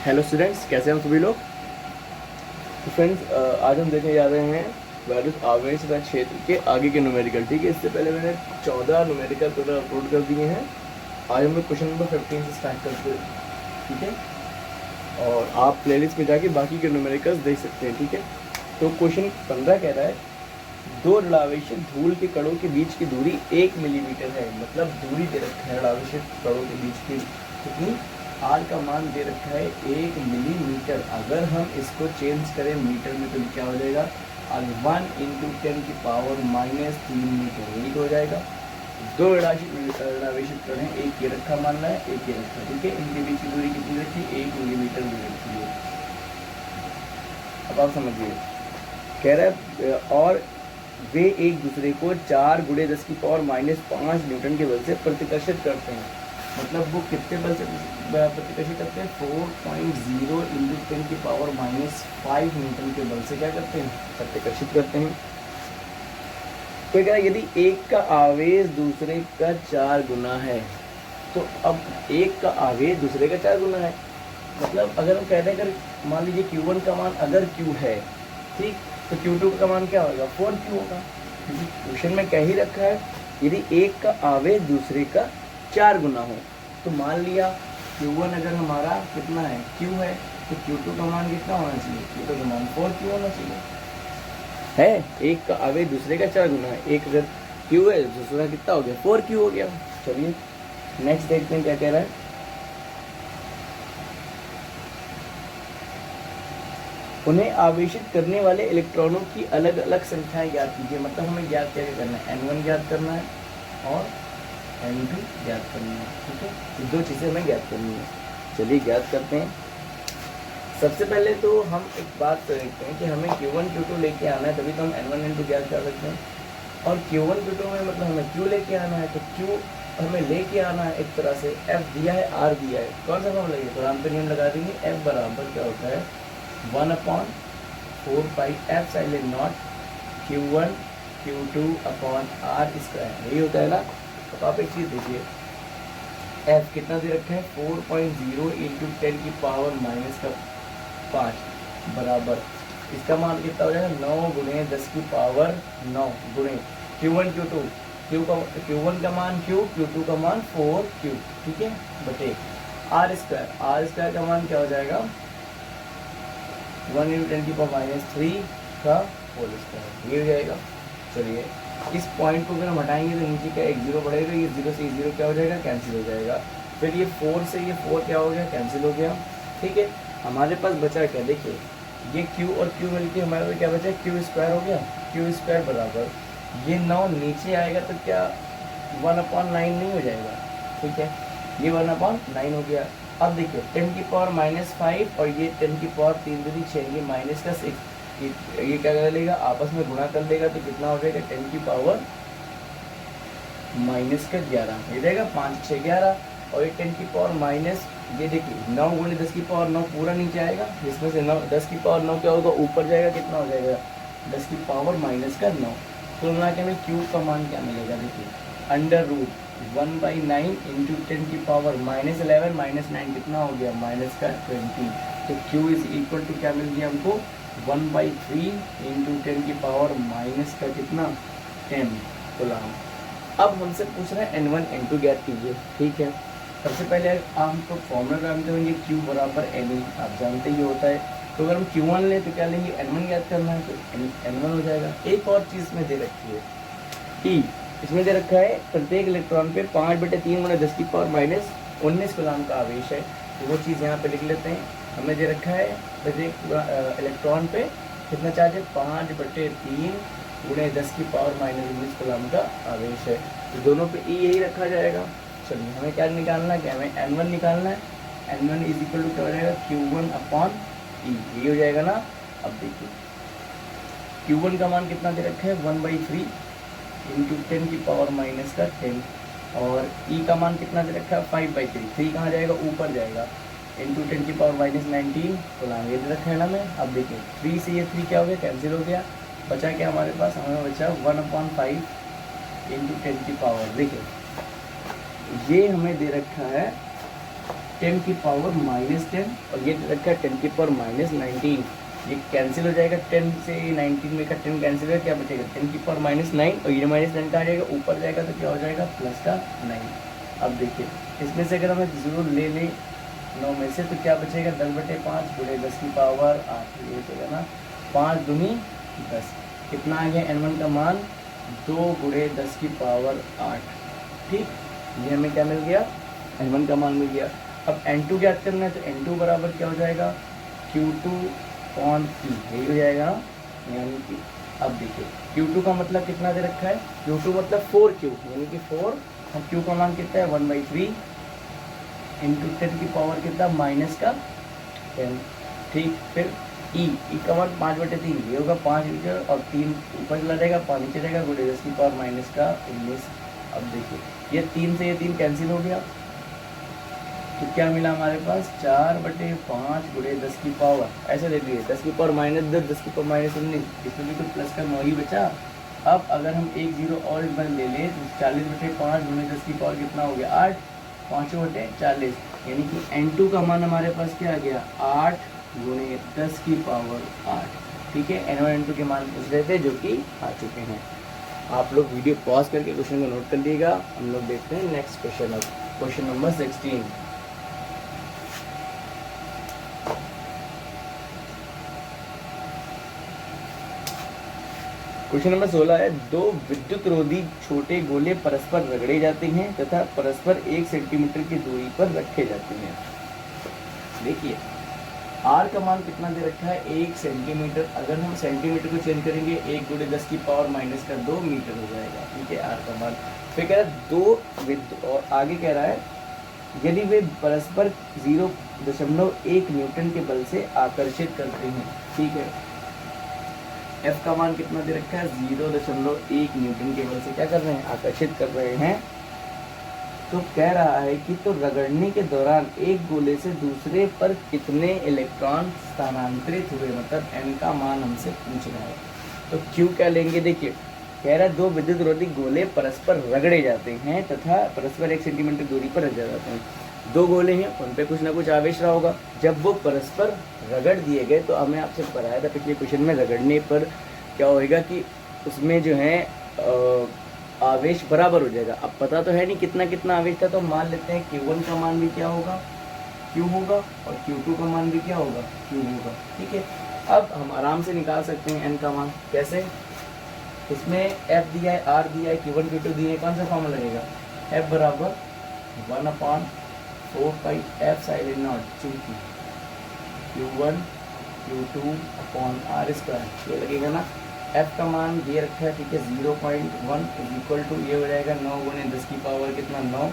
Hello students, कैसे हैं हम सभी लोग। तो फ्रेंड्स, आज हम देखने जा रहे हैं वैल्यूज आवेश तथा क्षेत्र के आगे के न्यूमेरिकल। ठीक है, इससे पहले मैंने 14 न्यूमेरिकल टोटल अपलोड कर दिए हैं। आज हम लोग क्वेश्चन नंबर 15 से स्टार्ट करते हैं। ठीक है, और आप प्लेलिस्ट में जाके बाकी के न्यूमेरिकल्स देख सकते हैं। ठीक है, तो क्वेश्चन 15 कह रहा है दो ऋणावेशित धूल के कणों के बीच की दूरी 1 मिलीमीटर है। मतलब दूरी दे रखा है ऋणावेशित कणों के बीच की कितनी, आर का मान दे रखा है 1 मिलीमीटर। अगर हम इसको चेंज करें मीटर में तो क्या हो जाएगा, 1 × 10⁻³ मीटर, यही तो हो जाएगा। दो ऋणावेशित कण है, एक ये रखा मानना है, एक ये रखा। ठीक है, इनके बीच की दूरी कितनी रखी, 1 मिलीमीटर दूरी रखी है। अब आप समझिए, कह रहा है और वे एक दूसरे को 4 × 10⁻⁻5 न्यूटन के बल से प्रतिकर्षित करते हैं। मतलब वो कितने बल से प्रतिकर्षित करते हैं, 4.0 × 10⁻⁻5 न्यूटन के बल से क्या करते हैं, प्रतिकर्षित करते हैं। तो क्या यदि एक का आवेश दूसरे का 4 गुना है, तो अब एक का आवेश दूसरे का 4 गुना है। मतलब अगर हम कहते हैं, अगर मान लीजिए Q1 का मान अगर Q है, ठीक, तो Q2 का मान क्या होगा, 4Q होगा। क्योंकि क्वेश्चन में क्या ही रखा है, यदि एक का आवेश दूसरे का 4 गुना हो, तो मान लिया Q1 अगर हमारा कितना है, Q है, तो Q2 का मान कितना होना चाहिए, Q2 का मान 4Q होना चाहिए। है, एक का आवेश दूसरे का 4 गुना है, एक अगर Q है दूसरा कितना हो गया, 4Q हो गया। चलिए नेक्स्ट देखते हैं क्या कह रहा है। उन्हें आवेशित करने वाले इलेक्ट्रॉनों की अलग अलग संख्याएं ज्ञात कीजिए। मतलब हमें ज्ञात क्या करना है, N1 ज्ञात करना है और N2 ज्ञात करना है। ठीक है, ये दो चीज़ें हमें ज्ञात करनी है। चलिए ज्ञात करते हैं। सबसे पहले तो हम एक बात देखते हैं कि हमें Q1 Q2 लेके आना है, तभी तो हम N1 N2 ज्ञात कर सकते हैं। और Q1 Q2 में मतलब हमें Q लेके आना है, तो Q हमें लेके आना है एक तरह से, F दिया है, R दिया है। कौन सा फॉर्म लगे, कुरान पे नियम लगा देंगे। F बराबर क्या होता है, 1/4πε0 Q1 Q2/R², यही होता है ना। तो आप एक चीज़ देखिए, F कितना दे रखा है, 4.0 × 10⁻⁵ बराबर, इसका मान कितना हो जाएगा, 9 × 10⁻9 गुणे Q1 Q2, Q1 का मान Q, Q2 का मान 4Q। ठीक है, बटे R² का मान क्या हो जाएगा, 1 × 10⁻³ का होल स्क्वायर, ये हो जाएगा। चलिए इस पॉइंट को अगर हम हटाएंगे तो नीचे का एक 0 बढ़ेगा, ये 0 से 0 क्या हो जाएगा, कैंसिल हो जाएगा। फिर ये 4 से ये 4 क्या हो गया, कैंसिल हो गया। ठीक है, हमारे पास बचा क्या, देखिए ये Q और Q मिलके हमारे पास क्या बचा, Q² हो गया। Q² बराबर ये 9 नीचे आएगा तो क्या 1/9 नहीं हो जाएगा। ठीक है, ये 1/9 हो गया। अब देखिए 10⁻⁻5 और ये 10⁻³ 6, ये माइनस का 6, ये क्या कर लेगा, आपस में गुणा कर लेगा तो कितना हो जाएगा, 10⁻⁻11, ये रहेगा 5 6 11। और ये 10⁻⁻, ये देखिए 9 × 10⁻9 पूरा नीचे आएगा, जिसमें से 10⁻9 क्या होगा, ऊपर जाएगा, कितना हो जाएगा, 10⁻⁻9। तो मिला के हमें Q का मान क्या मिलेगा, देखिए √1/9 × 10⁻⁻11 -9 कितना हो गया, -20। तो Q = क्या मिल गया हमको, 1/3 × 10⁻⁻का कितना, 10 कूलम। अब हमसे पूछ रहे हैं N1 N2 ज्ञात कीजिए। ठीक है, सबसे पहले हमको फॉर्मूला जानते होंगे, Q बराबर NE, आप जानते ही होता है। तो अगर हम Q1 लें तो क्या लेंगे, N1 ज्ञात करना है, तो N1 हो जाएगा। एक और चीज़ में दे रखी है E, इसमें दे रखा है प्रत्येक इलेक्ट्रॉन पे 5/3 × 10⁻⁻19 कूलम का आवेश है। तो वो चीज़ यहाँ पे लिख लेते हैं। हमें दे रखा है प्रत्येक इलेक्ट्रॉन पे कितना चार्ज है, 5/3 × 10⁻⁻19 कूलम का आवेश है। तो दोनों पे E यही रखा जाएगा। चलिए हमें क्या निकालना है, क्या हमें N1 निकालना है। N1 = क्या हो जाएगा, Q1/E, ये हो जाएगा ना। अब देखिए Q1 का मान कितना दे रखा है, 1/3 × 10⁻⁻10, और E का मान कितना दे रखा है, 5/3, 3 कहाँ जाएगा, ऊपर जाएगा, × 10⁻⁻19 कूलम, ये दे रखा है ना मैं। अब देखिए 3 से ये 3 क्या हो गया, कैंसिल हो गया। बचा क्या हमारे पास, हमें बचा 1/5 × 10⁻, देखिए ये हमें दे रखा है 10 की पावर -10 और ये दे रखा है 10 की पावर -19। ये कैंसिल हो जाएगा, 10 से 19 में का 10 कैंसिल है, क्या बचेगा 10 की पावर -9 और ये -9 का आ जाएगा, ऊपर जाएगा तो क्या हो जाएगा प्लस का 9। अब देखिए इसमें से अगर हमें 0 ले लें 9 में से तो क्या बचेगा 10/5 गुणे 10 की पावर 8, ये बचेगा ना 5 दूनी 10। कितना आ गया n1 का मान 2 गुणे 10 की पावर 8। ठीक, ये हमें क्या मिल गया n1 का मान मिल गया। अब n2 ज्ञात करना है तो n2 बराबर क्या हो जाएगा Q2 ऑन P, यही हो जाएगा यानी कि अब देखिए Q2 का मतलब कितना दे रखा है, Q2 मतलब 4Q यानी कि 4 और Q का मान कितना है 1/3 इंटू 10 की पावर कितना -10। ठीक, फिर ई का मान 5/3 ये होगा 5 लीटर और 3 ऊपर चला जाएगा 5 नीचे जाएगा गुणे 10 की पावर -19। अब देखिए ये 3 से ये 3 कैंसिल हो गया तो क्या मिला हमारे पास 4/5 गुणे 10 की पावर, ऐसे दे दिए 10 की पावर -10 10 की पावर -19, इसमें भी तो प्लस का 9 ही बचा। अब अगर हम एक जीरो और इस बार ले लें तो 40/5 गुणे 10 की पावर कितना हो गया 8, 5/40 यानी कि n2 का मान हमारे पास क्या आ गया 8 गुणे 10 की पावर 8। ठीक है, n1 n2 के मान पूछ रहे थे जो कि आ चुके हैं। आप लोग वीडियो पॉज करके क्वेश्चन को नोट कर लीजिएगा। हम लोग देखते हैं नेक्स्ट क्वेश्चन। अब क्वेश्चन नंबर 16। क्वेश्चन नंबर 16 है, दो विद्युत रोधी छोटे गोले परस्पर रगड़े जाते हैं तथा परस्पर 1 सेंटीमीटर की दूरी पर रखे जाते हैं। देखिए R का मान कितना दे रखा है 1 सेंटीमीटर, अगर हम सेंटीमीटर को चेंज करेंगे 1 गुणे 10 की पावर -2 मीटर हो जाएगा। ठीक है, R का मान। फिर कह रहा है दो विद्युत और आगे कह रहा है यदि वे परस्पर 0.1 न्यूटन के बल से आकर्षित करते हैं। ठीक है, F का मान कितना दे रखा है 0.1 न्यूटन के बल से क्या कर रहे हैं आकर्षित कर रहे हैं। तो कह रहा है कि तो रगड़ने के दौरान एक गोले से दूसरे पर कितने इलेक्ट्रॉन स्थानांतरित हुए, मतलब n का मान हमसे पूछ रहा है। तो Q क्या लेंगे, देखिए कह रहा है दो विद्युत रोधी गोले परस्पर रगड़े जाते हैं तथा परस्पर 1 सेंटीमीटर दूरी पर रख जाते हैं। दो गोले हैं उन पे कुछ ना कुछ आवेश रहा होगा, जब वो परस्पर रगड़ दिए गए तो हमें आपसे बताया था पिछले क्वेश्चन में रगड़ने पर क्या होएगा कि उसमें जो है आवेश बराबर हो जाएगा। अब पता तो है नहीं कितना कितना आवेश था, तो मान लेते हैं Q1 का मान भी क्या होगा Q होगा और Q2 का मान भी क्या होगा Q होगा। ठीक है, अब हम आराम से निकाल सकते हैं n का मान। कैसे, इसमें F दिया है R दिया है Q1 Q2 दिए हैं, कौन सा फॉर्मूला लगेगा F बराबर 1/4πF साइलेंट नॉट, चूंकि Q1 Q2 अपॉन R², ये लगेगा ना। F का मान दिए रखा है, ठीक है 0.1 इक्वल टू ये हो जाएगा 9 गुणे 10 की पावर कितना 9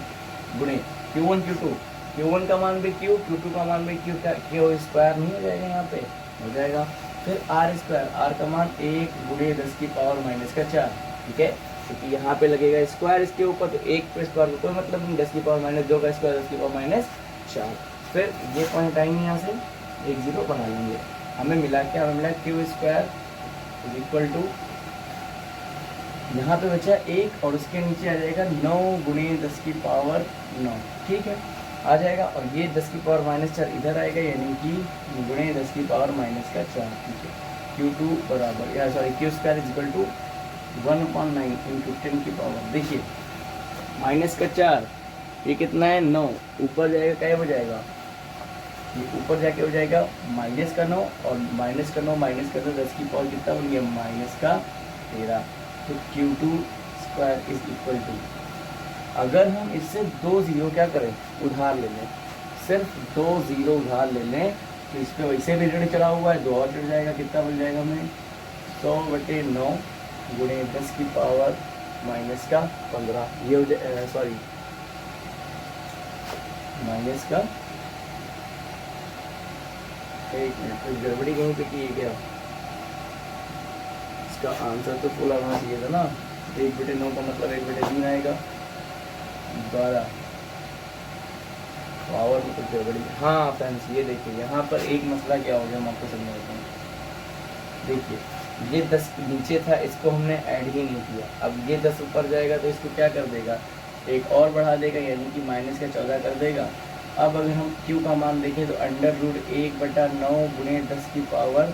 गुणे Q1 Q2, Q1 का मान भी Q, Q2 का मान भी Q, क्या Q² नहीं हो जाएगा यहाँ पे, हो जाएगा। फिर R², R का मान 1 गुणे 10 की पावर -4। ठीक है, क्योंकि यहाँ पे लगेगा स्क्वायर इसके ऊपर, तो 1 पे स्क्वायर को कोई मतलब नहीं, 10 की पावर -2 का स्क्वायर 10 की पावर -4। फिर ये पॉइंट आएंगे यहाँ से 1 0 बना लेंगे, हमें मिला क्या, हमें मिला Q² इक्वल टू यहाँ पे बचा 1 और उसके नीचे आ जाएगा 9 गुणे 10 की पावर 9। ठीक है, आ जाएगा और ये 10 की पावर -4 इधर आएगा, यानी कि गुणे 10 की पावर -4। ठीक है, Q2 बराबर या sorry Q² equal to 1/9 into 10 की पावर, देखिए -4 ये कितना है 9, ऊपर जाएगा क्या हो जाएगा, ये ऊपर जाके हो जाएगा -9 और -9 10 की पावर कितना बन गया -13। तो Q2² इज इक्वल टू, अगर हम इससे 2 0 क्या करें उधार ले लें, सिर्फ 2 0 उधार ले लें, तो इस पर वैसे भी ऋण चढ़ा हुआ है, 2 और चढ़ जाएगा, कितना बन जाएगा हमें 100/9 गुणे 10 की पावर -15, ये हो जाए सॉरी -का एक मिनट, तो गड़बड़ी कहीं पे की क्या, इसका आंसर तो फुल आना चाहिए था ना, 1/9 का मतलब 1/3 आएगा 12 पावर में कुछ गड़बड़ी। हाँ फ्रेंड्स ये देखिए यहाँ पर एक मसला क्या हो गया, मैं आपको समझाता हूँ। देखिए ये 10 नीचे था, इसको हमने ऐड ही नहीं किया, अब ये 10 ऊपर जाएगा तो इसको क्या कर देगा, एक और बढ़ा देगा, यानी कि -14 कर देगा। अब अगर हम Q का मान देखें तो √1/9 गुणे 10 की पावर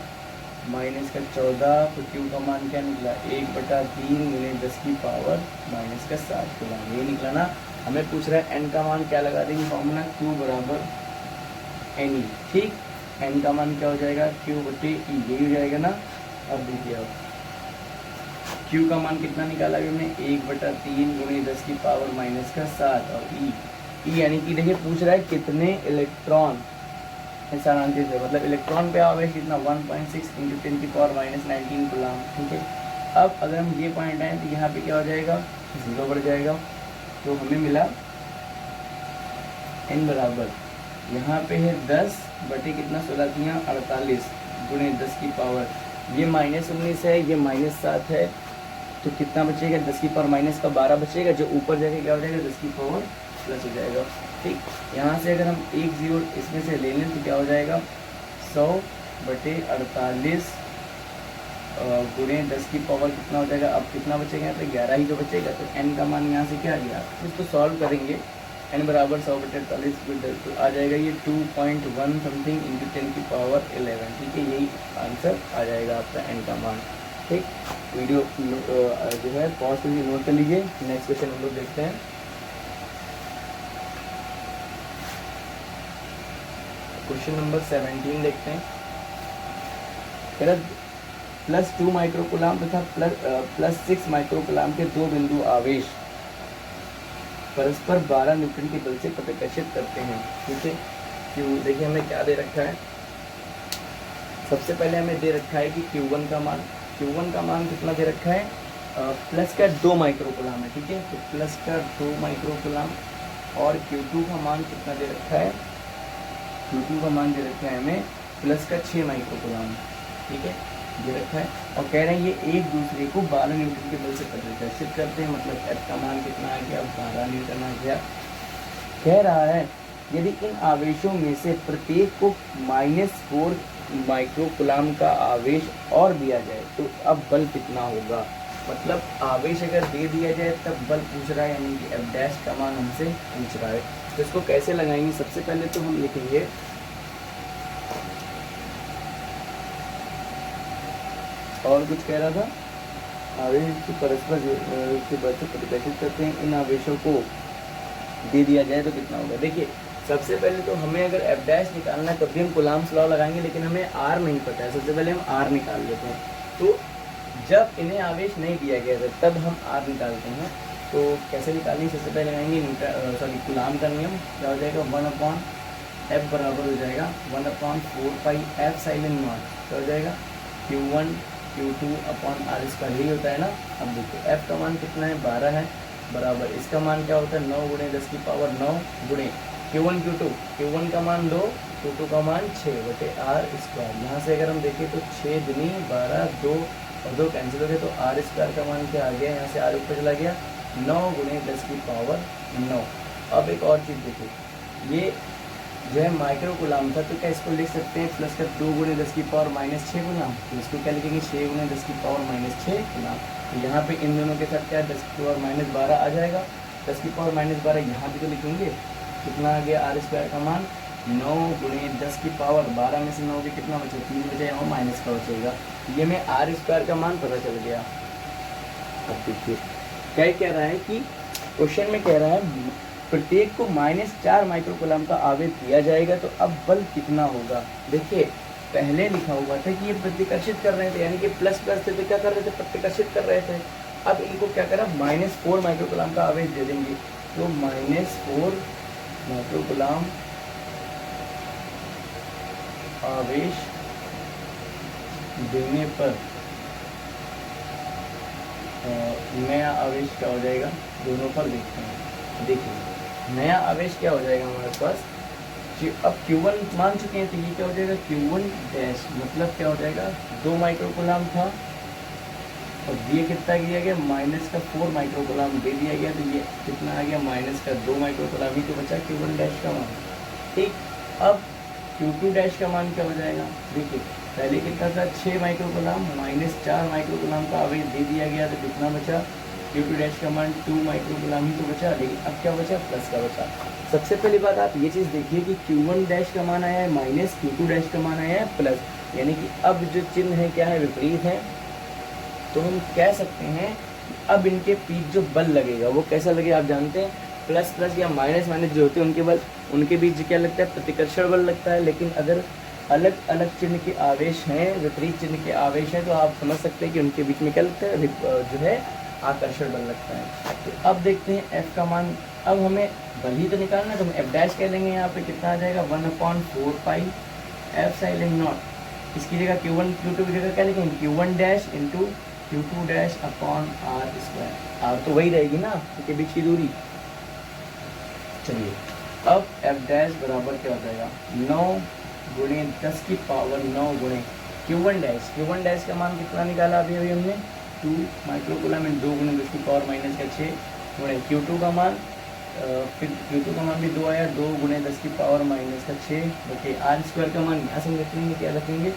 -14, तो Q का मान क्या निकला 1/3 गुणे 10 की पावर -7 कूलम। ये निकला ना। हमें पूछ रहा है N का मान क्या लगा देंगे फॉर्मूला Q बराबर NE। ठीक, N का मान क्या हो जाएगा Q/E, यही हो जाएगा ना। अब देखिए अब Q का मान कितना निकाला अभी हमने 1/3 गुणे 10 की पावर -7 और E यानी कि देखिए पूछ रहा है कितने इलेक्ट्रॉन स्थानांतरित है, मतलब इलेक्ट्रॉन पे आवेश कितना 1.6 × 10 की पावर -19 कूलम। ठीक है, अब अगर हम ये पॉइंट आए तो यहाँ पे क्या हो जाएगा 0 बढ़ जाएगा। तो हमें मिला N बराबर यहाँ पे है 10 बटे कितना 16 48 गुणे 10 की पावर, ये -19 है, ये -7 है, तो कितना बचेगा 10 की पावर -12 बचेगा, जो ऊपर जाके क्या हो जाएगा 10 की पावर प्लस हो जाएगा। ठीक, यहाँ से अगर हम एक 0 इसमें से ले लें तो क्या हो जाएगा 100 बटे 48 गुणे 10 की पावर कितना हो जाएगा, अब कितना बचेगा यहाँ पे 11 ही तो बचेगा। तो n का मान यहाँ से क्या आ गया, इसको सॉल्व करेंगे n बराबर 100 बटे 48 तो आ जाएगा ये 2.1 समथिंग × 10 की पावर 11। ठीक है, यही आंसर आ जाएगा आपका n का मान। ठीक, वीडियो जो है पॉज करके नोट कर लीजिए। नेक्स्ट क्वेश्चन हम लोग देखते हैं। क्वेश्चन नंबर 17 देखते हैं। +2 माइक्रोकूलम तथा +6 माइक्रोकूलम के दो बिंदु आवेश परस्पर 12 न्यूटन के बल से प्रतिकर्षित करते हैं। ठीक है, क्यों देखिए हमें क्या दे रखा है। सबसे पहले हमें दे रखा है कि Q1 का मान कितना दे रखा है, प्लस का 2 माइक्रोकूलम है। ठीक है, तो प्लस का 2 माइक्रोकूलम और Q2 का मान कितना दे रखा है, Q2 का मान दे रखा है हमें प्लस का 6 माइक्रोकूलम। ठीक है, दे रखा है और कह रहे हैं ये एक दूसरे को 12 न्यूटन के बल से प्रतिकर्षित करते हैं, मतलब F का मान कितना आ गया 12 न्यूटन आ गया। कह रहा है यदि इन आवेशों में से प्रत्येक को -4 माइक्रोकूलम का आवेश और दिया जाए तो अब बल कितना होगा। मतलब आवेश अगर दे दिया जाए तब बल पूछ रहा है, यानी कि F' का मान हमसे पूछ रहा है। तो इसको कैसे लगाएंगे, सबसे पहले तो हम लिखेंगे और कुछ कह रहा था, आवेश की परस्पर के बल से प्रतिकर्षित करते हैं, इन आवेशों को दे दिया जाए तो कितना होगा। देखिए सबसे पहले तो हमें अगर F' निकालना है तब भी हम कूलम्ब्स लॉ लगाएंगे, लेकिन हमें R नहीं पता है। सबसे पहले हम R निकाल लेते हैं। तो जब इन्हें आवेश नहीं दिया गया था तब हम R निकालते हैं। तो कैसे निकालेंगे, सबसे पहले लगाएंगे कूलम्ब का नियम, क्या हो जाएगा 1/F बराबर हो जाएगा 1/4πε0, क्या हो जाएगा Q1 Q2/R², यही होता है ना। अब देखिए F का मान कितना है 12 है, बराबर इसका मान क्या होता है 9 गुणे 10 की पावर 9 गुणे Q1 Q1 का मान 2, Q2 का मान 6 बटे R²। यहाँ से अगर हम देखें तो 6 दूनी 12, 2 और 2 कैंसिल हो गए, तो R² का मान क्या आ गया, यहाँ से R ऊपर चला गया 9 गुणे 10 की पावर 9। अब एक और चीज़ देखिए, ये जो है माइक्रोकूलम था, तो क्या इसको लिख सकते हैं प्लस का 2 गुणे 10 की पावर -6 कूलम, तो इसको क्या लिखेंगे 6 गुणे 10 की पावर -6 कूलम। तो यहाँ पे इन दोनों के साथ क्या 10 की पावर -12 आ जाएगा, 10 की पावर -12 यहाँ भी तो लिखेंगे, कितना आ गया R² का मान 9 गुणे 10 की पावर 12 में से 9 के कितना बचे 3 बचे, यहाँ माइनस का बचेगा। ये में R² का मान पता चल गया। अब देखिए क्या कह रहा है कि क्वेश्चन में कह रहा है प्रत्येक को -4 माइक्रोकूलम का आवेश दिया जाएगा तो अब बल कितना होगा। देखिए पहले लिखा हुआ था कि ये प्रतिकर्षित कर रहे थे, यानी कि प्लस थे तो क्या कर रहे थे प्रतिकर्षित कर रहे थे। अब इनको क्या करा -4 माइक्रोकूलम का आवेश दे देंगे, तो -4 माइक्रोकूलम आवेश देने पर नया आवेश क्या हो जाएगा, दोनों पर देखते हैं। देखिए नया आवेश क्या हो जाएगा हमारे पास, अब Q1 मान चुके हैं तो ये क्या हो जाएगा Q1 मतलब क्या हो जाएगा 2 माइक्रोकूलम था और दिए कितना दिया गया -4 माइक्रोकूलम दे दिया गया, तो ये कितना आ गया -2 माइक्रोकूलम ही तो बचा Q1 का मान। ठीक, अब Q2 का मान क्या हो जाएगा, देखिए पहले कितना था 6 माइक्रोकूलम -4 माइक्रोकूलम का आवेश दे दिया गया, तो कितना बचा Q2 डैश का मान 2 माइक्रोकूलम ही तो बचा, लेकिन अब क्या बचा, प्लस का बचा। सबसे पहली बात आप ये चीज़ देखिए कि Q1 डैश का मान आया है माइनस, Q2 डैश का मान आया है प्लस, यानी कि अब जो चिन्ह है क्या है, विपरीत है। तो हम कह सकते हैं अब इनके बीच जो बल लगेगा वो कैसा लगेगा, आप जानते हैं प्लस प्लस या माइनस माइनस जो होते हैं उनके बल, उनके बीच क्या लगता है, प्रतिकर्षण बल लगता है। लेकिन अगर अलग अलग चिन्ह के आवेश हैं, विपरीत चिन्ह के आवेश हैं, तो आप समझ सकते हैं कि उनके बीच में क्या लगता है, जो है आकर्षण बल लगता है। तो अब देखते हैं F का मान, अब हमें बल ही तो निकालना है, तो हम F डैश कह लेंगे। यहाँ पे कितना आ जाएगा, 1/4 पाई F साइलेंट नॉट। इसकी जगह Q1 Q2 की जगह क्या लिखेंगे, Q1 dash into Q2 dash upon R square. R तो वही रहेगी ना, इनके बीच की दूरी। चलिए अब F डैश बराबर क्या हो जाएगा, 9 गुणे 10 की पावर 9 गुणे Q1 डैश। Q1 डैश का मान कितना निकाला अभी अभी हमने, 2 माइक्रोकूलम में 2 गुणे 10 की पावर माइनस का 6 गुणे Q2 का मान, फिर Q2 का मान भी 2 आया, 2 गुणे 10 की पावर माइनस का 6 बटे R स्क्वायर का मान यहाँ से रखेंगे, क्या रखेंगे,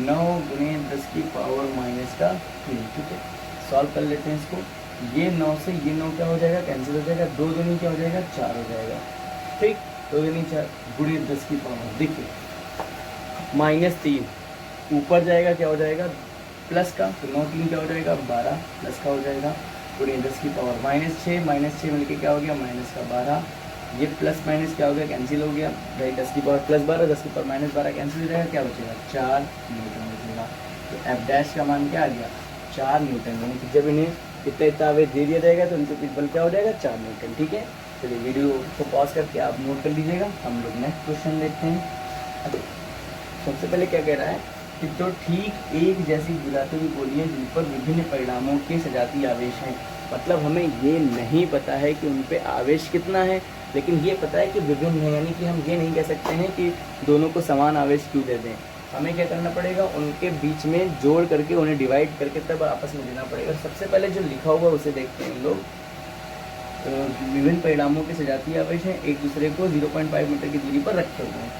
9 गुणे 10 की पावर माइनस का 3। ठीक है, सॉल्व कर लेते हैं इसको। ये 9 से ये 9 क्या हो जाएगा, कैंसिल हो जाएगा, 2 दूनी क्या हो जाएगा, 4 हो जाएगा। ठीक, 2 दूनी 4 गुणे 10 की पावर, देखिए -3 ऊपर जाएगा, क्या हो जाएगा प्लस का, तो 9 3 क्या हो जाएगा 12 प्लस का हो जाएगा, गुणे 10 की पावर -6 मिलके क्या हो गया माइनस का 12। ये प्लस माइनस क्या हो गया, कैंसिल हो गया भाई, 10 की पावर प्लस 12, 10 की पावर माइनस 12 कैंसिल हो जाएगा, क्या बचेगा 4 न्यूटन बचेगा। तो F डैश का मान क्या आ गया, 4 न्यूटन, यानी कि जब इन्हें इतना आवेश दे दिया जाएगा तो इनके बीच बल क्या हो जाएगा, 4 न्यूटन। ठीक है, चलिए वीडियो को पॉज करके आप नोट कर लीजिएगा। हम लोग नेक्स्ट क्वेश्चन देखते हैं। सबसे पहले क्या कह रहा है कि तो ठीक एक जैसी घुराती हुई गोलियां जिन पर विभिन्न परिणामों के सजातीय आवेश हैं, मतलब हमें ये नहीं पता है कि उन पे आवेश कितना है, लेकिन ये पता है कि विभिन्न है, यानी कि हम ये नहीं कह सकते हैं कि दोनों को समान आवेश क्यों दे दें। हमें क्या करना पड़ेगा, उनके बीच में जोड़ करके उन्हें डिवाइड करके तब आपस में देना पड़ेगा। सबसे पहले जो लिखा हुआ है उसे देखते हैं हम लोग। विभिन्न परिणामों के सजातीय आवेश हैं, एक दूसरे को 0.5 मीटर की दूरी पर रखे हुए हैं।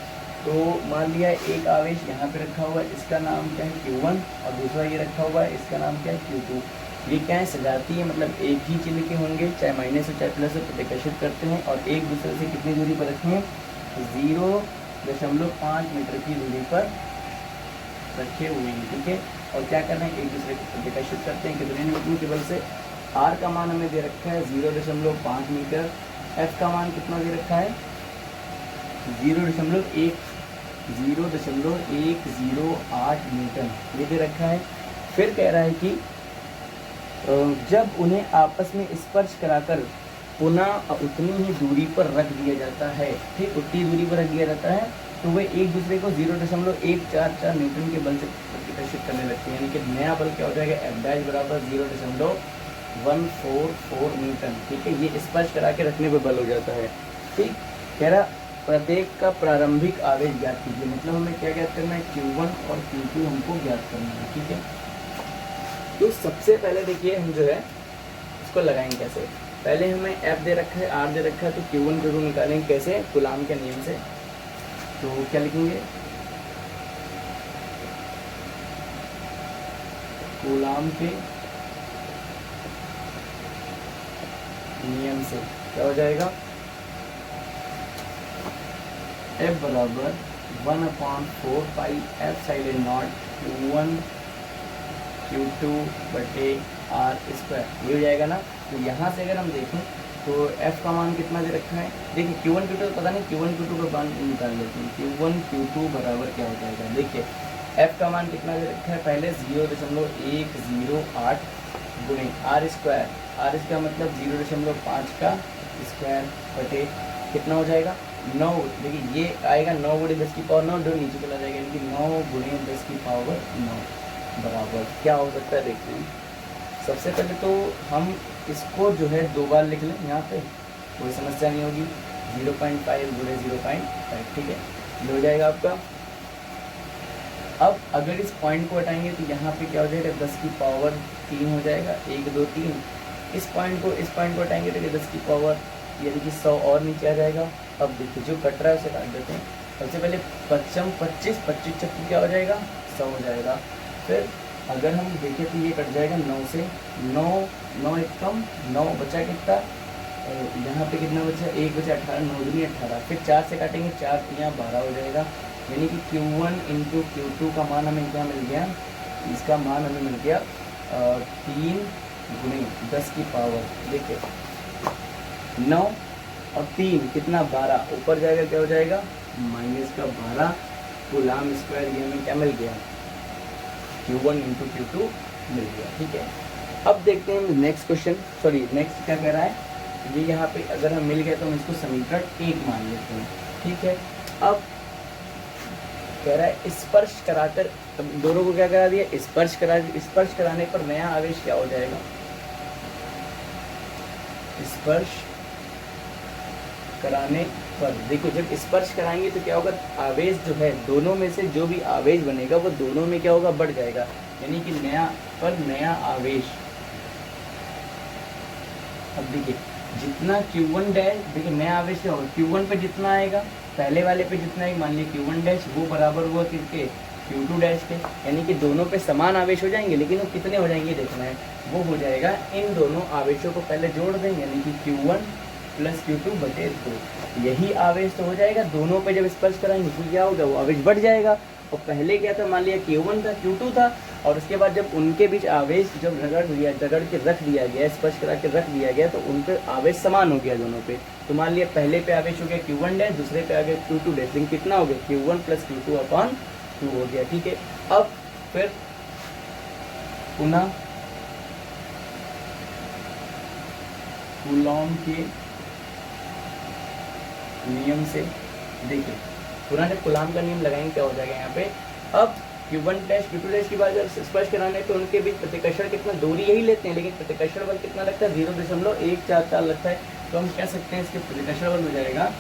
तो मान लिया एक आवेश यहाँ पे रखा हुआ है, इसका नाम क्या है Q1, और दूसरा ये रखा हुआ है, इसका नाम क्या है Q2। ये क्या है, सजाती है, मतलब एक ही चिन्ह के होंगे, चाहे माइनस हो चाहे प्लस हो, प्रतिकर्षित करते हैं और एक दूसरे से कितनी दूरी पर रखें, 0.5 मीटर की दूरी पर रखे हुए हैं। ठीक है, और क्या करना है, एक दूसरे को प्रतिकर्षित करते हैं कितने न्यूटन के बल से। R का मान हमें दे रखा है 0.5 मीटर, F का मान कितना दे रखा है 0.108 न्यूटन, ये दे रखा है। फिर कह रहा है कि जब उन्हें आपस में स्पर्श कराकर पुनः उतनी ही दूरी पर रख दिया जाता है, ठीक उतनी दूरी पर रख दिया जाता है, तो वे एक दूसरे को 0.144 न्यूटन के बल से प्रतिकर्षित करने लगते हैं, यानी कि नया बल क्या हो जाएगा, F डैश बराबर 0.144 न्यूटन। ठीक है, ये स्पर्श करा के रखने पर बल हो जाता है। ठीक, कह रहा प्रत्येक का प्रारंभिक आवेश ज्ञात कीजिए, मतलब हमें क्या ज्ञात करना है, Q1 और Q2 हमको ज्ञात करना है। ठीक है, तो सबसे पहले देखिए हम जो है इसको लगाएंगे कैसे। पहले हमें F दे रखा है, R दे रखा है, तो Q1 Q2 निकालेंगे कैसे, कूलाम के नियम से। तो क्या लिखेंगे, कूलाम के नियम से क्या हो जाएगा, F बराबर 1/4 पाई F silent not Q1 Q2 बटे R स्क्वायर, ये हो जाएगा ना। तो यहाँ से अगर हम देखें तो F का मान कितना दे रखा है, देखिए Q1 Q2 पता नहीं, Q1 Q2 का मान निकाल लेते हैं। Q1 Q2 बराबर क्या हो जाएगा, देखिए F का मान कितना दे रखा है, पहले 0.108 गुणे R स्क्वायर, R स्क्वायर मतलब 0.5 का स्क्वायर बटे कितना हो जाएगा 9। देखिए ये आएगा 9 गुणे 10 की पावर 9, जो नीचे चला जाएगा, यानी कि 9 गुणे 10 की पावर 9 बराबर क्या हो सकता है, देखते हैं। सबसे पहले तो हम इसको जो है 2 बार लिख लें, यहाँ पे कोई समस्या नहीं होगी, 0.5 गुणे 0.5, ठीक है, ये हो जाएगा आपका। अब अगर इस पॉइंट को हटाएंगे तो यहाँ पे क्या हो जाएगा, 10 की पावर 3 हो जाएगा, 1 2 3। इस पॉइंट को हटाएंगे तो 10 की पावर यानी कि 100 और नीचे आ जाएगा। अब देखिए जो कट रहा है उसे काट देते हैं। सबसे पहले 25 चक्कू क्या हो जाएगा, 100 हो जाएगा। फिर अगर हम देखें तो ये कट जाएगा 9 से, 9 9 एक कम 9 बचा कितना, यहाँ पे कितना बचा, 1 बचा 18, 9 दूनी 18, फिर 4 से काटेंगे, 4 3 12 हो जाएगा। यानी कि Q1 इंटू Q2 का मान हमें क्या मिल गया, इसका मान हमें मिल गया 3 गुणे 10 की पावर, देखिए 9 और 3 कितना 12, ऊपर जाएगा क्या हो जाएगा माइनस का 12 कूलाम स्क्वायर। ये हमें क्या मिल गया, Q1 इंटू Q2 मिल गया। ठीक है, अब देखते हैं नेक्स्ट क्वेश्चन, सॉरी नेक्स्ट क्या कह रहा है, ये यहाँ पे अगर हम मिल गया तो हम इसको समीकरण 1 मान लेते हैं। ठीक है, अब कह रहा है स्पर्श कराकर, अब दोनों को क्या करा दिया, स्पर्श कराने पर नया आवेश क्या हो जाएगा, स्पर्श कराने पर देखो, जब स्पर्श कराएंगे तो क्या होगा, आवेश जो है दोनों में से जो भी आवेश बनेगा वो दोनों में क्या होगा, बढ़ जाएगा। यानी कि नया आवेश, अब देखिए जितना Q1 डैश, देखिए नया आवेश क्या होगा, Q1 पे जितना आएगा, पहले वाले पे जितना आएगा, मान लीजिए Q1 डैश, वो बराबर हुआ किसके, Q2 डैश के। यानी कि दोनों पे समान आवेश हो जाएंगे, लेकिन वो कितने हो जाएंगे देखना है, वो हो जाएगा इन दोनों आवेशों को पहले जोड़ देंगे, यानी कि Q1 प्लस Q2 बटे 2, यही आवेश तो हो जाएगा। दोनों पे जब स्पर्श कराएंगे तो क्या होगा, वो आवेश बढ़ जाएगा। और पहले क्या था, मान लिया Q1 था, Q2 था, और उसके बाद जब उनके बीच आवेश जब रगड़ के रख दिया गया, स्पर्श करा के रख दिया गया, तो उन पर आवेश समान हो गया दोनों पे। तो मान लिया पहले पे आवेश हो गया Q1 डैश, दूसरे पे आ गया Q2 डैश, लेकिन कितना हो गया, Q1 प्लस Q2 अपॉन 2 हो गया। ठीक है, अब फिर पुनः कूलॉम के नियम से, देखिए पुनः जब कूलॉम का नियम लगाएंगे क्या हो जाएगा यहाँ पे, अब Q1 डैश Q2 डैश की बात जब स्पर्श कराने पे उनके बीच प्रतिकर्षण कितना, दूरी यही लेते हैं, लेकिन प्रतिकर्षण बल कितना लगता है, 0.144 लगता है। तो हम कह सकते हैं इसके प्रतिकर्षण बल हो जाएगा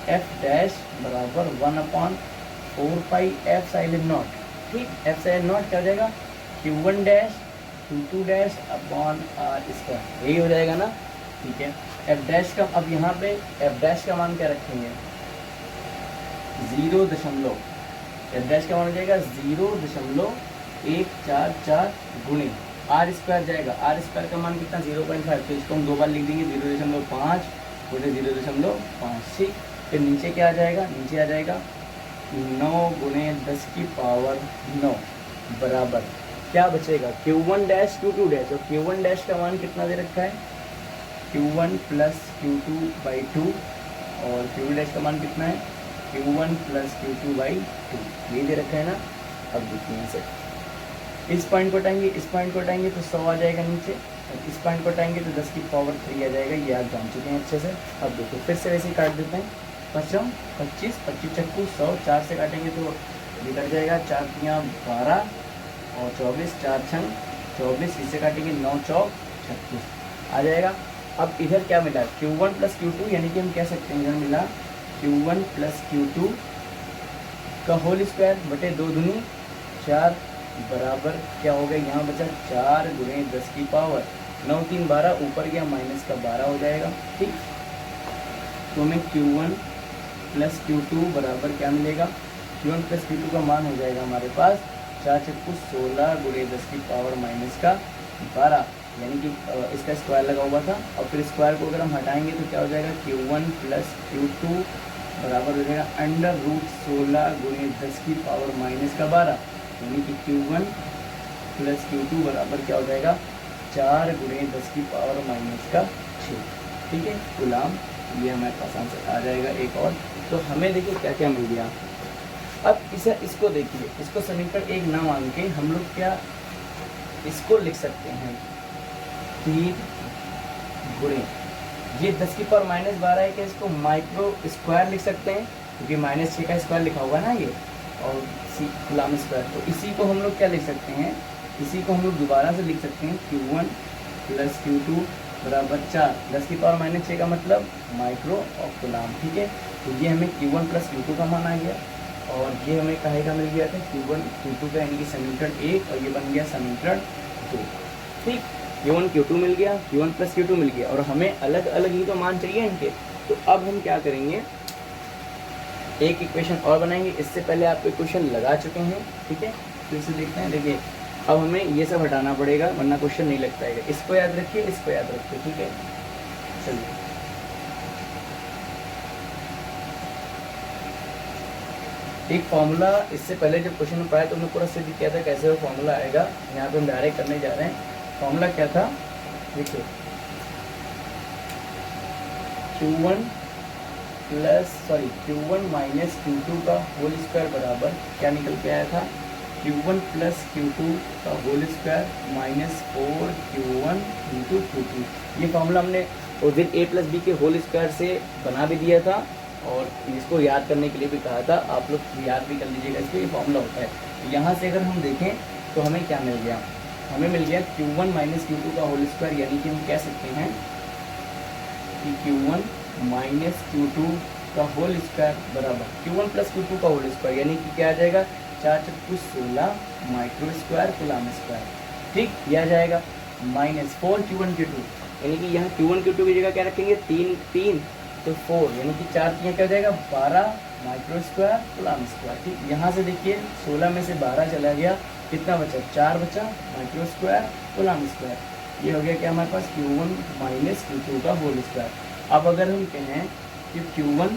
F डैश बराबर 1/4 पाई F साइलेंट नॉट। ठीक, F साइलेंट नॉट क्या हो जाएगा, Q1 dash Q2 dash upon R square, यही हो जाएगा ना। ठीक है, F डैश का, अब यहाँ पे F डैश का मान क्या रखेंगे, 0. F डैश का मान हो जाएगा 0.144 गुणे R स्क्वायर जाएगा, R स्क्वायर का मान कितना 0.5, तो इसको हम 2 बार लिख देंगे, 0.5 गुणे 0.5। ठीक, फिर नीचे क्या आ जाएगा, नीचे आ जाएगा 9 गुणे 10 की पावर 9 बराबर क्या बचेगा, Q1 डैश Q2 डैश, और Q1 डैश का मान कितना दे रखा है, Q1 प्लस Q2/2, और Q2 डैश का मान कितना है, Q1 प्लस Q2/2, ये दे रखा है ना। अब देखिए यहाँ से इस पॉइंट को हटाएंगे, इस पॉइंट को हटाएंगे तो 100 आ जाएगा नीचे, और इस पॉइंट को हटाएंगे तो 10 की पावर 3 आ जाएगा, ये आप जान चुके हैं अच्छे से। अब देखो फिर से वैसे ही काट देते हैं, 5 25 25 चक्कू 100, 4 से काटेंगे तो ये कट जाएगा, 4 3 12 और 24, 4 6 24, इससे काटेंगे 9 चौक 36 आ जाएगा। अब इधर क्या मिला, Q1 प्लस Q2, यानी कि हम कह सकते हैं इधर मिला Q1 प्लस Q2 का होल स्क्वायर बटे 2 दूनी 4 बराबर क्या हो गया, यहाँ बचा 4 गुणे 10 की पावर 9 3 12, ऊपर गया माइनस का 12 हो जाएगा। ठीक, तो हमें Q1 प्लस Q2 बराबर क्या मिलेगा, Q1 प्लस Q2 का मान हो जाएगा हमारे पास 4 चक्कू 16 गुणे 10 की पावर माइनस का 12, यानी कि इसका स्क्वायर लगा हुआ था, और फिर स्क्वायर को अगर हम हटाएंगे तो क्या हो जाएगा, Q1 प्लस Q2 बराबर हो जाएगा √16 गुणे 10 की पावर माइनस का 12, यानी कि Q1 प्लस Q2 बराबर क्या हो जाएगा, 4 गुणे 10 की पावर माइनस का 6। ठीक है, गुलाम ये हमारे पास आंसर आ जाएगा एक और। तो हमें देखिए क्या क्या मिल गया। अब इसको देखिए, इसको समीकरण 1 ना मान के हम लोग क्या इसको लिख सकते हैं, 3 गुणे ये 10 की पावर माइनस 12 है, कि इसको माइक्रो स्क्वायर लिख सकते हैं, क्योंकि -6 का स्क्वायर लिखा हुआ है ना ये, और कूलॉम स्क्वायर। तो इसी को हम लोग क्या लिख सकते हैं, इसी को हम लोग दोबारा से लिख सकते हैं, Q1 प्लस Q2 बराबर 4, 10 की पावर -6 का मतलब माइक्रो और कूलॉम। ठीक है, तो ये हमें Q1 प्लस Q2 का मान आ गया, और ये हमें काहे का मिल गया था, Q1 Q2 का, यानी कि समीकरण 1, और ये बन गया समीकरण 2। ठीक, Q1 Q2 मिल गया, Q1 प्लस Q2 मिल गया, और हमें अलग अलग ही तो मान चाहिए इनके। तो अब हम क्या करेंगे, एक इक्वेशन और बनाएंगे। इससे पहले आप इक्वेशन लगा चुके हैं, ठीक है, फिर से देखते हैं। देखिए अब हमें ये सब हटाना पड़ेगा वरना क्वेश्चन नहीं लगता है। इसको याद रखिए, इसको याद रखिए, ठीक है। चलिए एक फॉर्मूला, इससे पहले जब क्वेश्चन में पढ़ाया तो हमने पूरा सिद्ध किया था कैसे वो फॉर्मूला आएगा। यहाँ पे हम डायरेक्ट करने जा रहे हैं। फॉर्मूला क्या था, देखिए Q1 माइनस Q2 का होल स्क्वायर बराबर क्या निकल के आया था, Q1 प्लस Q2 का whole square minus 4Q1 into Q2। ये फॉर्मूला हमने उस दिन a प्लस बी के होल स्क्वायर से बना भी दिया था और इसको याद करने के लिए भी कहा था, आप लोग याद भी कर लीजिएगा, इसको ये फॉर्मूला होता है। यहाँ से अगर हम देखें तो हमें क्या मिल गया, हमें मिल गया Q1 माइनस Q2 का होल स्क्वायर, यानी कि हम कह सकते हैं कि Q1 माइनस Q2 का होल स्क्वायर बराबर Q1 प्लस Q2 का होल स्क्वायर, यानी कि क्या आ जाएगा 4 चक्कू 16 माइक्रो स्क्वायर कूलम स्क्वायर, ठीक, यह आ जाएगा माइनस 4Q1 Q2, यानी कि यहाँ Q1 Q2 की जगह क्या रखेंगे 3 तो 4, यानी कि 4 क्या हो जाएगा 12 माइक्रो स्क्वायर कूलम स्क्वायर, ठीक। यहाँ से देखिए 16 में से 12 चला गया, कितना बचा 4 बचा माइक्रो स्क्वायर कूलम स्क्वायर, ये हो गया क्या हमारे पास Q1 माइनस Q2 का होल स्क्वायर। अब अगर हम कहें कि Q1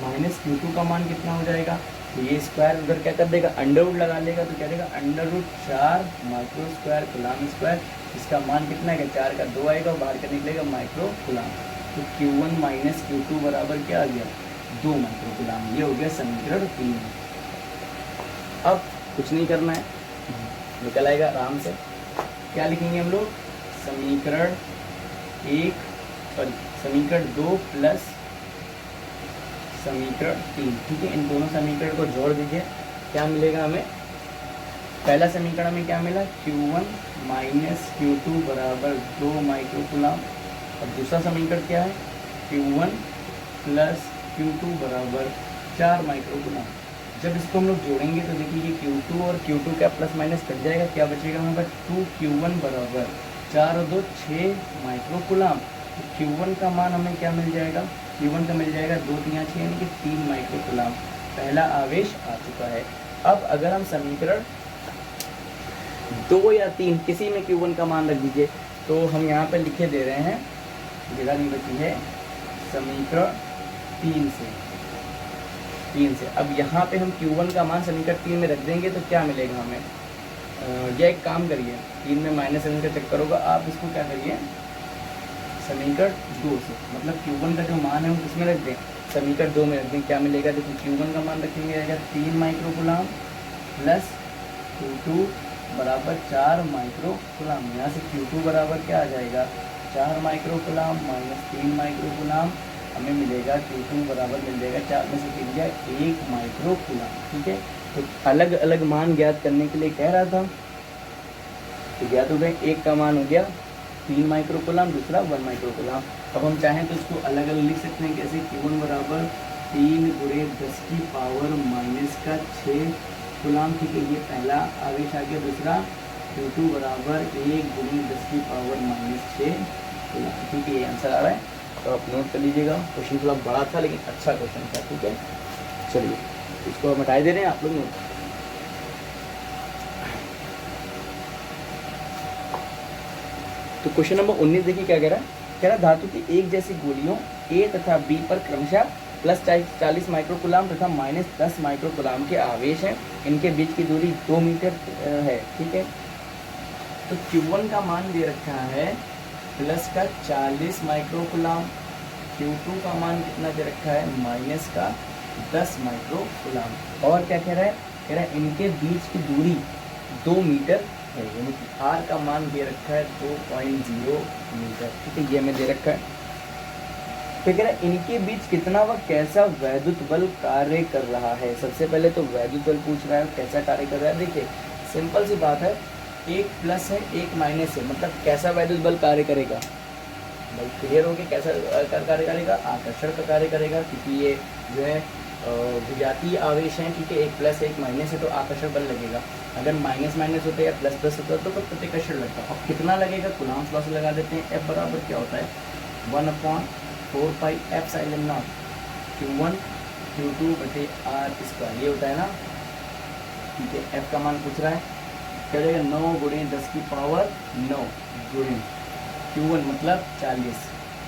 माइनस Q2 का मान कितना हो जाएगा, तो ये स्क्वायर उधर क्या कर देगा अंडर रूट लगा लेगा, तो क्या देगा under root 4 micro square coulomb square, इसका मान कितना है 4 का 2 आएगा, बाहर का निकलेगा माइक्रो कूलम, तो Q1 माइनस Q2 बराबर क्या आ गया 2 माइक्रो कूलम। ये हो गया समीकरण 3। अब कुछ नहीं करना है, निकल आएगा आराम से। क्या लिखेंगे हम लोग, समीकरण 2 प्लस समीकरण 3, ठीक है। इन दोनों समीकरण को जोड़ दीजिए, क्या मिलेगा हमें, पहला समीकरण में क्या मिला Q1 माइनस Q2 बराबर 2 माइक्रो कूलम, और दूसरा समीकरण क्या है Q1 प्लस Q2 बराबर 4 माइक्रो कूलम। जब इसको हम लोग जोड़ेंगे तो देखिए ये Q2 और Q2 क्या प्लस माइनस कट जाएगा, क्या बचेगा हमारे पास 2Q1 बराबर 4 और 2 6 माइक्रो कूलम। तो Q1 का मान हमें क्या मिल जाएगा, Q1 का मिल जाएगा 2 3 6 यानी कि 3 माइक्रो कूलम, पहला आवेश आ चुका है। अब अगर हम समीकरण 2 या 3 किसी में Q1 का मान रख दीजिए, तो हम यहाँ पे लिखे दे रहे हैं, जगह नहीं बची है, समीकरण 3 से। अब यहाँ पे हम Q1 का मान समीकरण 3 में रख देंगे तो क्या मिलेगा हमें, यह एक काम करिए, 3 में माइनस साइन का चक्कर होगा, आप इसको क्या करिए समीकरण 2 से, मतलब Q1 का जो मान है हम किसमें रख दें, समीकरण 2 में रख दें। क्या मिलेगा, देखिए Q1 का मान रखेंगे आएगा 3 माइक्रो कूलम प्लस Q2 बराबर 4 माइक्रो कूलम, यहाँ से Q2 बराबर क्या आ जाएगा 4 micro coulomb minus 3 micro coulomb, हमें मिलेगा Q2 बराबर मिल जाएगा 4 में से 3 जाए 1 माइक्रो कूलम, ठीक है। तो अलग अलग मान ज्ञात करने के लिए कह रहा था, तो ज्ञात हो गए, एक का मान हो गया 3 माइक्रो कूलम, दूसरा 1 माइक्रो कूलम। अब हम चाहें तो इसको अलग अलग लिख सकते हैं, कैसे Q1 बराबर 3 गुणे 10 की पावर माइनस का 6 कूलम, ठीक है, ये पहला आवेश आ गया। दूसरा Q2 बराबर 1 गुणे 10 की पावर माइनस 6 कूलम, ठीक है, ये आंसर आ रहा है। तो आप नोट कर लीजिएगा, क्वेश्चन थोड़ा बड़ा था लेकिन अच्छा क्वेश्चन था, ठीक है। चलिए इसको हम हटा दे रहे हैं, आप लोग नोट। तो क्वेश्चन नंबर 19 देखिए क्या कह रहा है, कह रहा धातु की एक जैसी गोलियों A तथा B पर क्रमशः प्लस 40 माइक्रो कूलम तथा माइनस 10 माइक्रो कूलम के आवेश हैं, इनके बीच की दूरी 2 मीटर है, ठीक है। तो Q1 का मान दे रखा है प्लस का 40 माइक्रो कूलम, Q2 का मान कितना दे रखा है माइनस का 10 माइक्रो कूलम, और क्या कह रहा है, कह रहा है इनके बीच की दूरी 2 मीटर है, यानी कि R का मान दे रखा है 2.0 मीटर, ठीक है, ये हमें दे रखा है। तो कह रहा है इनके बीच कितना व कैसा वैद्युत बल कार्य कर रहा है। सबसे पहले तो वैद्युत बल पूछ रहा है, कैसा कार्य कर रहा है। देखिए सिंपल सी बात है, एक प्लस है एक माइनस है, मतलब कैसा वैद्युत बल कार्य करेगा, भाई क्लियर हो गया, कैसा कार्य करेगा, आकर्षण का कार्य करेगा, क्योंकि ये जो है विजातीय आवेश हैं, ठीक है, एक प्लस एक माइनस है तो आकर्षण बल लगेगा। अगर माइनस माइनस होता है या प्लस प्लस होता है तो प्रतिकर्षण लगता है। और कितना लगेगा, कूलम्स लॉ से लगा देते हैं, F बराबर क्या होता है 1/4 pi epsilon not Q1 Q2 बटे R स्क्वायर, ये होता है ना, ठीक है। F का मान पूछ रहा है, क्या हो जाएगा 9 गुणे 10 की पावर 9 गुणे Q1 मतलब 40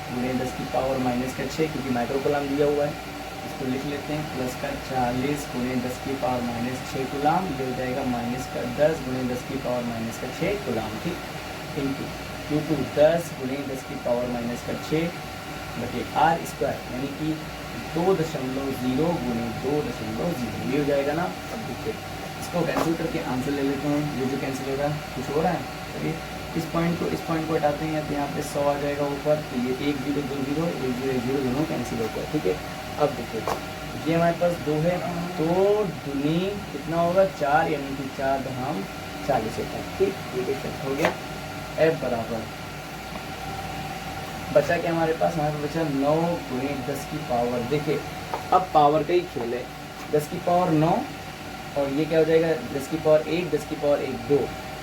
गुणे 10 की पावर माइनस का 6, क्योंकि माइक्रो कूलम दिया हुआ है, इसको लिख लेते हैं, प्लस का 40 गुणे 10 की पावर माइनस 6 कूलम, ये हो जाएगा माइनस का 10 गुणे 10 की पावर माइनस का 6 कूलम, ठीक, इनटू Q2 10 गुणे 10 की पावर माइनस का 6 बटे R स्क्वायर, यानी कि 2.0 गुणे 2.0, ये हो जाएगा ना। अब देखिए इसको कैंसिल करके आंसर ले लेते हैं, ये जो कैंसिल हो रहा है कुछ हो रहा है, चलिए इस पॉइंट को हटाते हैं, तो यहाँ पे 100 आ जाएगा ऊपर, तो ये 1 0 2 0 1 0 1 0 दोनों कैंसिल होता है, ठीक है। अब देखिए ये हमारे पास 2 है, तो दूनी कितना होगा 4, यानी कि 4 धाम 40 होता है, ठीक, ये क्वेश्चन हो गया। F बराबर बचा क्या हमारे पास बचा 9 गुणे 10 की पावर, देखिए अब पावर का ही खेल है, 10 की पावर 9 और ये क्या हो जाएगा 10 की पावर 1, 10 की पावर 1 2,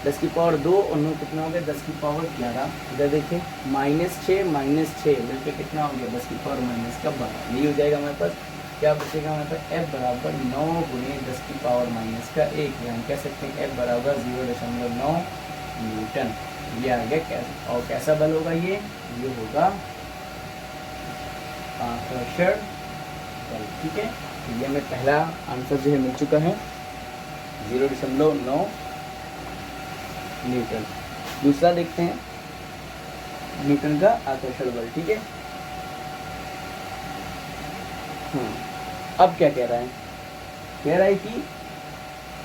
10 की पावर 2 और 9 कितना हो गया 10 की पावर 11, इधर देखिए -6 मिलकर कितना हो गया 10 की पावर माइनस का 12, यही हो जाएगा हमारे पास। क्या बचेगा हमारे पास F बराबर 9 गुणे 10 की पावर माइनस का 1, हम कह सकते हैं F बराबर 0.9 न्यूटन, ये आ गया कैसा, और कैसा बल होगा ये होगा आकर्षण बल, ठीक है। तो ये हमें पहला आंसर जो है मिल चुका है 0.9 न्यूटन। दूसरा देखते हैं न्यूटन का आकर्षण बल, ठीक है। अब क्या कह रहा है कि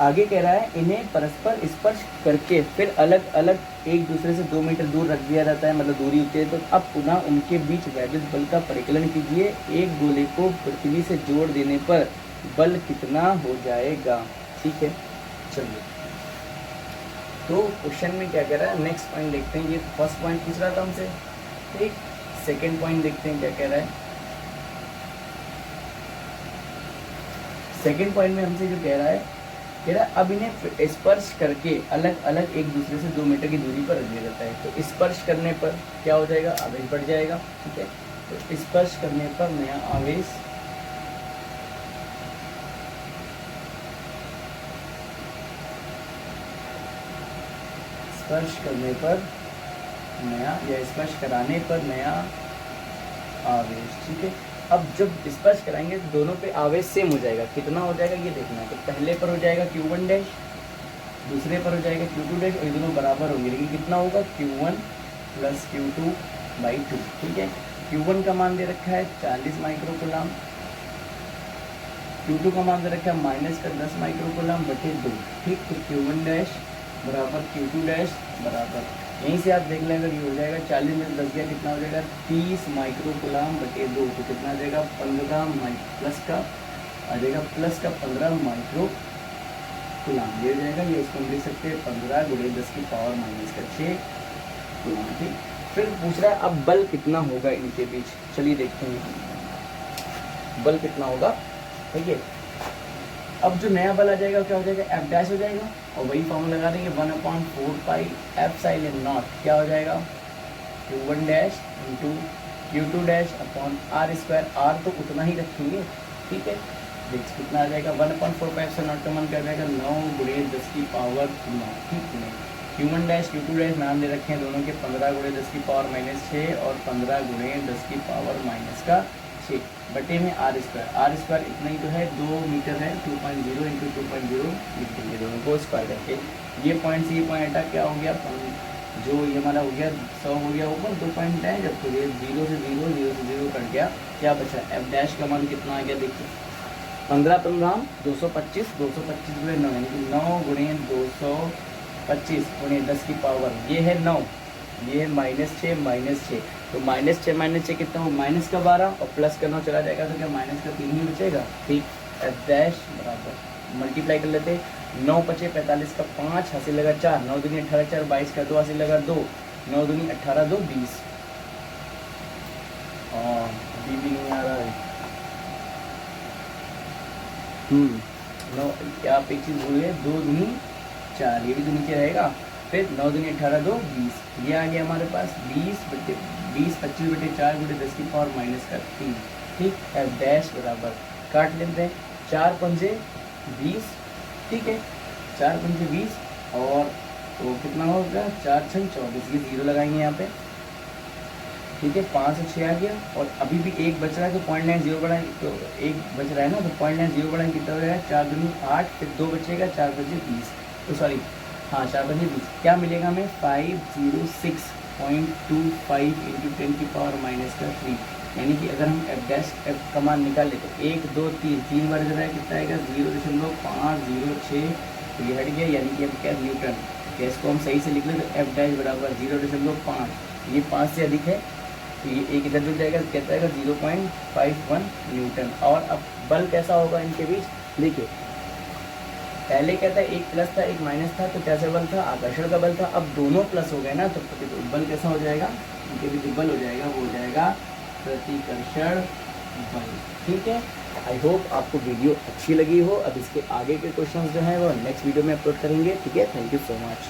आगे कह रहा है इन्हें परस्पर स्पर्श करके फिर अलग अलग एक दूसरे से 2 मीटर दूर रख दिया जाता है, मतलब दूरी होती है, तो अब पुनः उनके बीच वैद्युत बल का परिकलन कीजिए, एक गोले को पृथ्वी से जोड़ देने पर बल कितना हो जाएगा, ठीक है। चलिए तो क्वेश्चन में क्या कह रहा है, नेक्स्ट पॉइंट देखते हैं, ये फर्स्ट पॉइंट पूछ रहा था हमसे, ठीक। सेकेंड पॉइंट देखते हैं क्या कह रहा है। सेकेंड पॉइंट में हमसे जो कह रहा है अब इन्हें स्पर्श करके अलग अलग एक दूसरे से 2 मीटर की दूरी पर रख दिया जाता है, तो स्पर्श करने पर क्या हो जाएगा आवेश बढ़ जाएगा, ठीक है। तो स्पर्श करने पर नया आवेश स्पर्श करने पर नया या स्पर्श कराने पर नया आवेश, ठीक है। अब जब स्पर्श कराएंगे तो दोनों पे आवेश सेम हो जाएगा, कितना हो जाएगा ये देखना है। तो पहले पर हो जाएगा Q1 डैश, दूसरे पर हो जाएगा Q2 डैश, और ये दोनों बराबर होंगे, लेकिन कितना होगा Q1 प्लस Q2 बाई 2, ठीक है। Q1 का मान दे रखा है 40 माइक्रो कूलम, Q2 का मान दे रखा है माइनस का 10 माइक्रो कूलम बटे 2, ठीक। तो Q1 डैश बराबर Q2 डैश बराबर, यहीं से आप देख लें अगर ये हो जाएगा 40 में 10 गया कितना हो जाएगा 30 माइक्रो कूलम बटे 2, तो कितना आ जाएगा 15 प्लस का आ जाएगा प्लस का 15 माइक्रो कूलम, ये हो जाएगा, ये इसको हम लिख सकते हैं 15 गुणे 10 की पावर माइनस का 6 कूलम, ठीक। फिर पूछ रहा है अब बल कितना होगा इनके बीच, चलिए देखते हैं बल कितना होगा, ठीक है। अब जो नया बल आ जाएगा क्या हो जाएगा F डैश हो जाएगा, और वही फॉर्मूला लगा देंगे 1/4 पाई F साइन नॉट, क्या हो जाएगा Q1 dash into Q2 dash upon R square, R तो उतना ही रखेंगे, ठीक है। देखिए कितना आ जाएगा 1/4 पाई F साइन नॉट का मान क्या जाएगा 9 गुणे 10 की पावर 9, ठीक है। Q1 डैश Q2 डैश नाम दे रखे हैं दोनों के 15 गुणे 10 की पावर माइनस 6 और 15 गुणे 10 की पावर माइनस का 6 बटे में R स्क्वायर इतना ही तो है 2 मीटर है, 2.0 इंटू 2.0 लिख देंगे दोनों को स्क्वायर करके, ये पॉइंट से ये पॉइंट हटा क्या हो गया, जो ये हमारा हो गया 100 हो गया ऊपर 2 पॉइंट है, जब तो ये 0 से 0 कट गया, क्या बचा F डैश का मान कितना आ गया देखिए 15 225 गुणे 9, यानी कि 9 गुणे 225 गुणे 10 की पावर, ये है 9, ये है -6 तो -6 कितना हो माइनस का 12 और प्लस का 9 चला जाएगा, तो क्या माइनस का 3 ही बचेगा, ठीक। F डैश बराबर मल्टीप्लाई कर लेते, 9 पचे 45 का 5 हासिल लगा 4, 9 दूनी 18 4 22 का 2 हासिल लगा 2, 9 दूनी 18 2 20, और भी नहीं आ रहा है, 9 आप एक चीज़ भूल गए 2 दूनी 4, ये भी तो नीचे रहेगा, फिर 9 दूनी 18 2 20, ये आ गया हमारे पास 20 25 बटे 4 गुणे 10 की पावर माइनस का 3, ठीक। F डैश बराबर काट लेते हैं 4 पंजे 20, ठीक है, 4 पंजे 20 और तो कितना होगा, 4 छंग 24, ये 0 लगाएंगे यहाँ पे, ठीक है। 5 से 6 आ गया, और अभी भी एक बच रहा है, तो 0.90 बढ़ाएं, तो एक बच रहा है ना, तो 0.90 बढ़ाएं, कितना हो जाएगा, 4 दूनी 8, फिर 2 बचेगा, 4 बचे 20, तो सॉरी हाँ 4 बचे 20, क्या मिलेगा हमें, 506.25 इंटू 10⁻³ यानी कि अगर हम f का मान निकालें तो 1 2 3 बार जरा कितना आएगा, 0.506, तो ये हट गया, यानी कि अब क्या न्यूटन, क्या इसको हम सही से लिख लें, तो f डैश बराबर 0.5, ये 5 से अधिक है, तो ये एक इधर जुड़ जाएगा, तो कहता है 0.51 न्यूटन। और अब बल कैसा होगा इनके बीच, देखिए पहले कहता है एक प्लस था एक माइनस था, तो कैसा बल था, आकर्षण का बल था, अब दोनों प्लस हो गए ना, तो बल कैसा हो जाएगा, इनके बीच बल हो जाएगा, वो हो जाएगा प्रतिकर्षण बल, ठीक है। आई होप आपको वीडियो अच्छी लगी हो। अब इसके आगे के क्वेश्चंस जो हैं वो नेक्स्ट वीडियो में अपलोड करेंगे, ठीक है। Thank you so much.